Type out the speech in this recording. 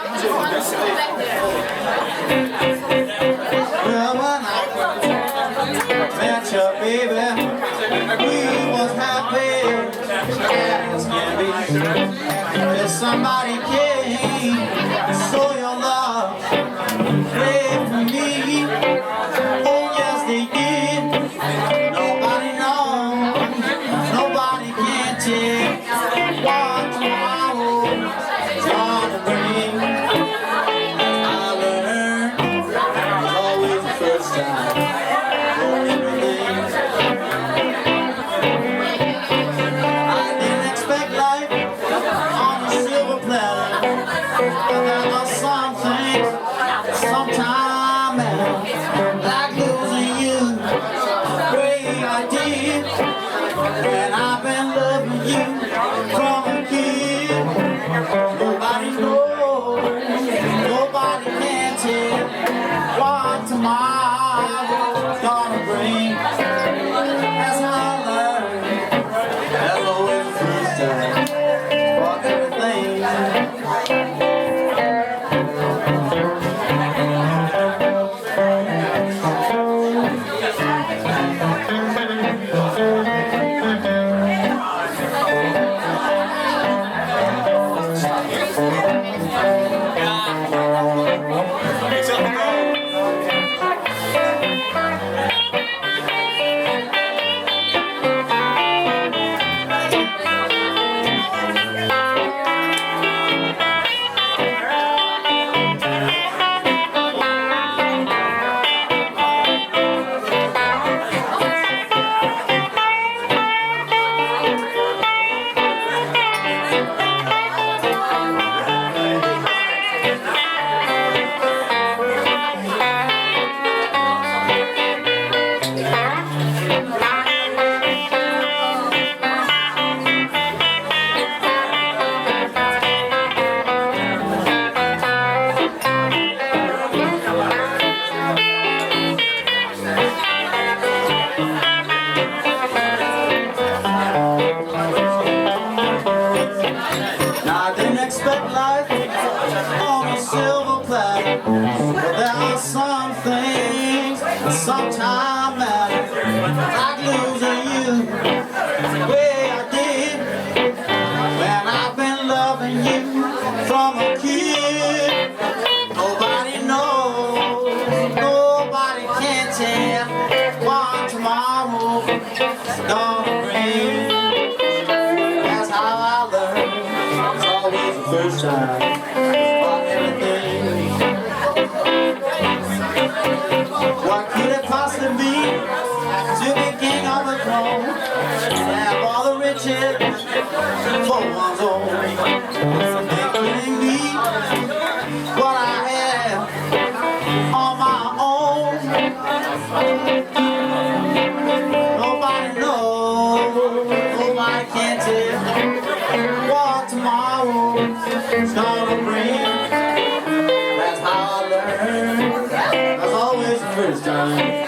Well, when I met you, baby, we was happy as can be. If somebody came, show your love, pray for me. Oh yes, they did. Nobody knows, nobody can tell what tomorrow's gonna bring. I learned it's always the first time for everything. I didn't expect life on a silver platter, but there are some things sometime like losing you. Way I did, and I've been loving you from a kid. Nobody knows, nobody can tell what tomorrow's gonna bring. That's how I learned. That's always the first time for everything. Now I didn't expect life on a silver platter, but there are some things that sometimes matter, like losing you the way I did when I've been loving you from a kid. Nobody knows, nobody can tell what tomorrow's gonna bring. That's how I learned. It's always the first time for everything. What could it possibly be to be king of the throne, have all the riches for one's own, and giving me what I have on my own? Nobody knows, nobody can tell what tomorrow's gonna bring. That's how I learned. That's always the first time.